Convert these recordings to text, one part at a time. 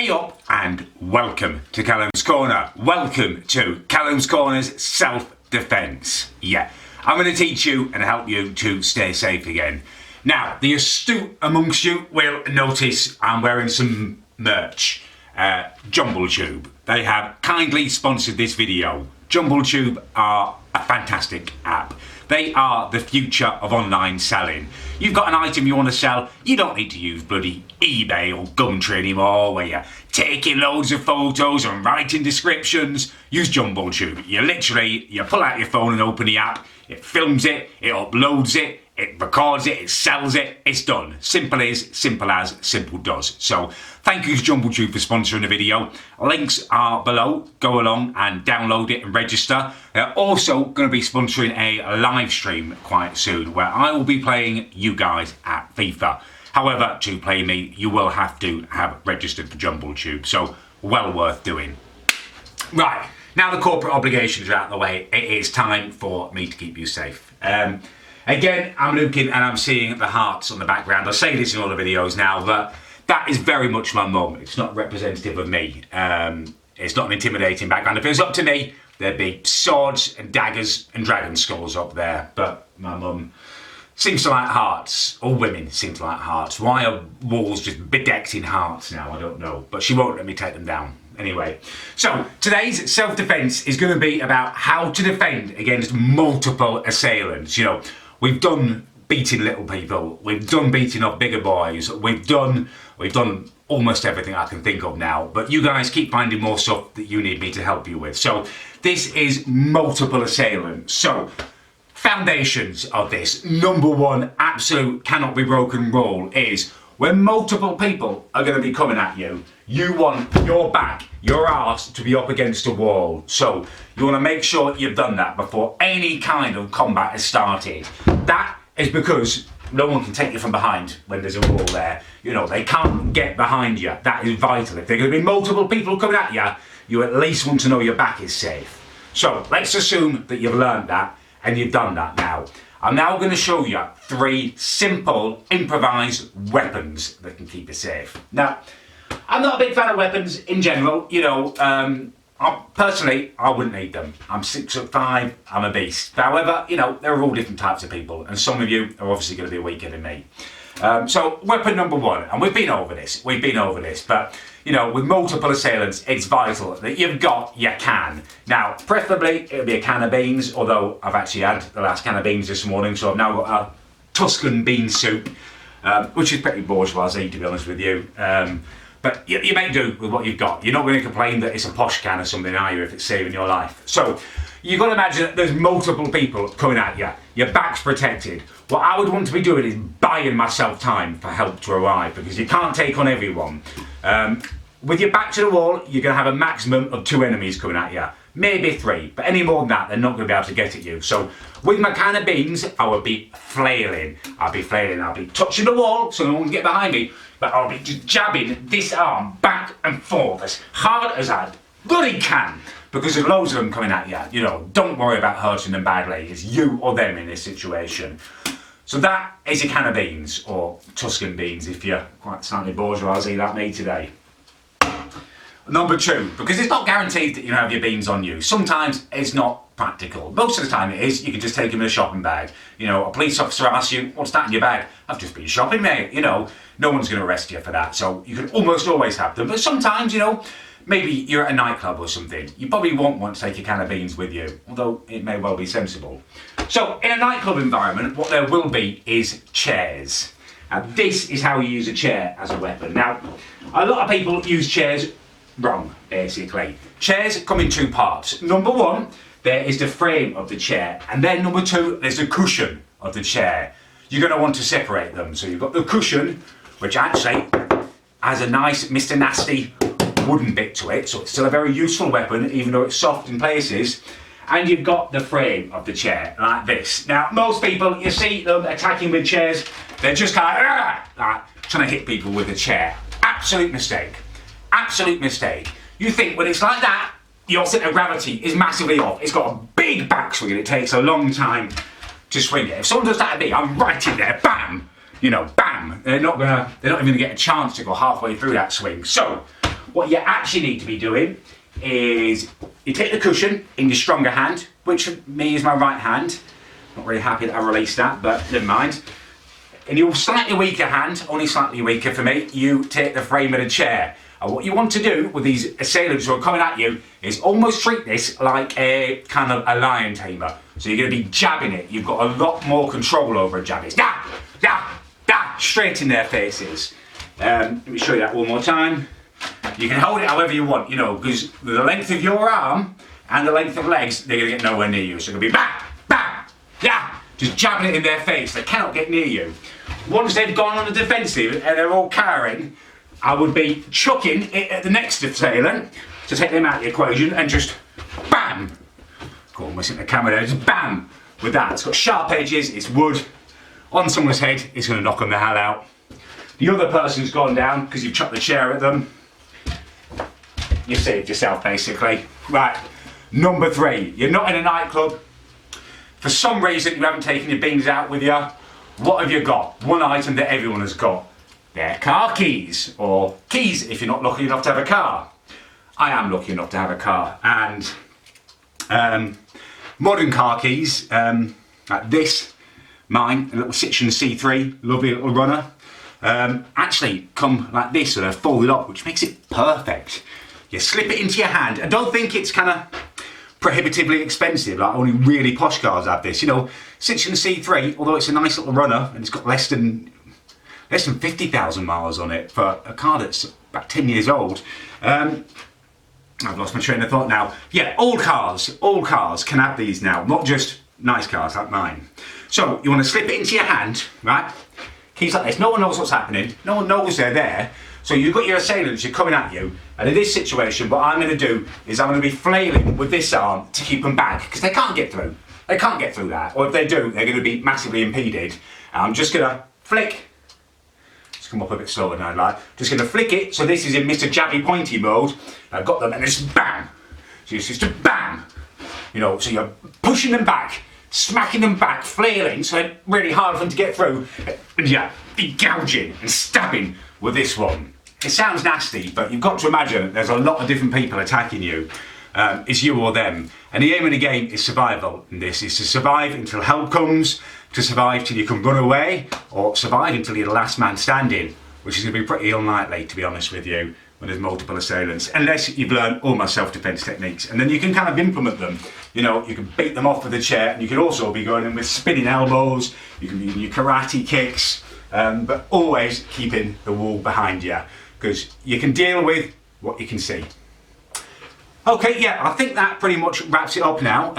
Hey up and welcome to Callum's Corner. Welcome to Callum's Corner's self-defense. Yeah, I'm going to teach you and help you to stay safe again. Now, the astute amongst you will notice I'm wearing some merch. Jumble Tube. They have kindly sponsored this video. Jumble Tube are a fantastic app. They are the future of online selling. You've got an item you want to sell, you don't need to use bloody eBay or Gumtree anymore where you're taking loads of photos and writing descriptions. Use Jumble Tube. You pull out your phone and open the app, it films it, it uploads it, it records it, it sells it, it's done. Simple is, simple as, simple does. So thank you to Jumble Tube for sponsoring the video. Links are below. Go along and download it and register. They're also going to be sponsoring a live stream quite soon where I will be playing you guys at FIFA. However, to play me, you will have to have registered for Jumble Tube. So well worth doing. Right, now the corporate obligations are out of the way. It is time for me to keep you safe. Again, I'm looking and I'm seeing the hearts on the background. I say this in all the videos now, but that is very much my mum. It's not representative of me. It's not an intimidating background. If it was up to me, there'd be swords and daggers and dragon skulls up there. But my mum seems to like hearts. All women seem to like hearts. Why are walls just bedecked in hearts now? I don't know. But she won't let me take them down. Anyway, so today's self-defense is going to be about how to defend against multiple assailants. You know, we've done beating little people, we've done beating up bigger boys, we've done almost everything I can think of now, but you guys keep finding more stuff that you need me to help you with. So this is multiple assailants. So foundations of this, number one, absolute cannot be broken rule is when multiple people are going to be coming at you, you want your back, your arse to be up against a wall. So you want to make sure you've done that before any kind of combat has started. That is because no one can take you from behind when there's a wall there. You know, they can't get behind you. That is vital. If there are going to be multiple people coming at you, you at least want to know your back is safe. So let's assume that you've learned that and you've done that now. I'm now going to show you 3 simple improvised weapons that can keep you safe. Now, I'm not a big fan of weapons in general. You know, personally, I wouldn't need them. I'm 6'5", I'm a beast. However, you know, there are all different types of people, and some of you are obviously going to be weaker than me. So, weapon number 1, and we've been over this, but, you know, with multiple assailants, it's vital that you've got your can. Now, preferably, it'll be a can of beans, although I've actually had the last can of beans this morning, so I've now got a Tuscan bean soup, which is pretty bourgeoisie, to be honest with you. But you make do with what you've got. You're not going to complain that it's a posh can or something, are you, if it's saving your life? So, you've got to imagine that there's multiple people coming at you. Your back's protected. What I would want to be doing is buying myself time for help to arrive, because you can't take on everyone. With your back to the wall, you're going to have a maximum of 2 enemies coming at you. Maybe 3, but any more than that, they're not going to be able to get at you. So, with my can of beans, I would be flailing. I'll be touching the wall so no one can get behind me, but I'll be just jabbing this arm back and forth as hard as I bloody can, because there's loads of them coming at you. You know, don't worry about hurting them badly. It's you or them in this situation. So that is a can of beans, or Tuscan beans if you're quite slightly bourgeoisie like me today. Number 2, because it's not guaranteed that you have your beans on you. Sometimes it's not practical. Most of the time it is. You can just take them in a shopping bag. You know, a police officer asks you, what's that in your bag? I've just been shopping, mate. You know, no one's going to arrest you for that. So you can almost always have them. But sometimes, you know, maybe you're at a nightclub or something. You probably won't want to take a can of beans with you, although it may well be sensible. So in a nightclub environment, what there will be is chairs. And this is how you use a chair as a weapon. Now, a lot of people use chairs wrong, basically. Chairs come in 2 parts. Number 1, there is the frame of the chair, and then number 2, there's the cushion of the chair. You're going to want to separate them. So you've got the cushion, which actually has a nice Mr. Nasty wooden bit to it, so it's still a very useful weapon, even though it's soft in places. And you've got the frame of the chair, like this. Now, most people, you see them attacking with chairs, they're just kind of like trying to hit people with a chair. Absolute mistake. Absolute mistake. You think when it's like that, your centre of gravity is massively off. It's got a big backswing and it takes a long time to swing it. If someone does that to me, I'm right in there, bam! You know, bam! They're not even gonna get a chance to go halfway through that swing. So, What you actually need to be doing is you take the cushion in your stronger hand, which for me is my right hand. Not really happy that I released that, but never mind. In your slightly weaker hand, only slightly weaker for me, you take the frame of the chair. And what you want to do with these assailants who are coming at you is almost treat this like a kind of a lion tamer. So you're going to be jabbing it. You've got a lot more control over a jab. It's da, da, da, straight in their faces. Let me show you that one more time. You can hold it however you want, you know, because the length of your arm and the length of legs, they're going to get nowhere near you. So it's going to be bang, bang, yeah, just jabbing it in their face. They cannot get near you. Once they've gone on the defensive and they're all cowering, I would be chucking it at the next assailant to take them out of the equation and just bam. Go on, missing the camera there, just bam with that. It's got sharp edges, it's wood. On someone's head, it's going to knock them the hell out. The other person's gone down because you've chucked the chair at them. You saved yourself basically. Right, number 3, you're not in a nightclub. For some reason you haven't taken your bings out with you. What have you got? One item that everyone has got. They're car keys, or keys if you're not lucky enough to have a car. I am lucky enough to have a car, and modern car keys, like this, mine, a little Citroen C3, lovely little runner, actually come like this, so they're folded up, which makes it perfect. You slip it into your hand. I don't think it's kind of prohibitively expensive, like only really posh cars have this. You know, Citroen C3, although it's a nice little runner, and it's got less than 50,000 miles on it for a car that's about 10 years old. I've lost my train of thought now. Yeah, all cars can have these now, not just nice cars like mine. So you want to slip it into your hand, right? Keys like this, no one knows what's happening, no one knows they're there. So you've got your assailants, you're coming at you, and in this situation, what I'm going to do is I'm going to be flailing with this arm to keep them back, because they can't get through. They can't get through that, or if they do, they're going to be massively impeded. And I'm just going to flick. Let's come up a bit slower than I'd like. Just going to flick it, so this is in Mr. Jabby Pointy mode. I've got them, and it's bam. So it's just a bam. You know, so you're pushing them back, smacking them back, flailing, so they're really hard for them to get through. And yeah, be gouging and stabbing with this one. It sounds nasty, but you've got to imagine there's a lot of different people attacking you. It's you or them. And the aim of the game is survival. And this is to survive until help comes, to survive till you can run away, or survive until you're the last man standing, which is going to be pretty unlikely, to be honest with you, when there's multiple assailants, unless you've learned all my self-defense techniques. And then you can kind of implement them. You know, you can beat them off with a chair, and you can also be going in with spinning elbows, you can be using your karate kicks, but always keeping the wall behind you, because you can deal with what you can see. Okay, yeah, I think that pretty much wraps it up now.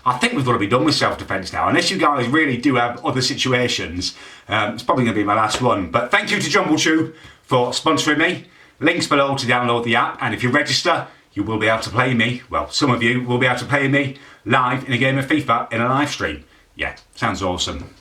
I think we've got to be done with self-defense now. Unless you guys really do have other situations, it's probably going to be my last one. But thank you to JumbleTube for sponsoring me. Links below to download the app, and if you register, you will be able to play me. Well, some of you will be able to play me live in a game of FIFA in a live stream. Yeah, sounds awesome.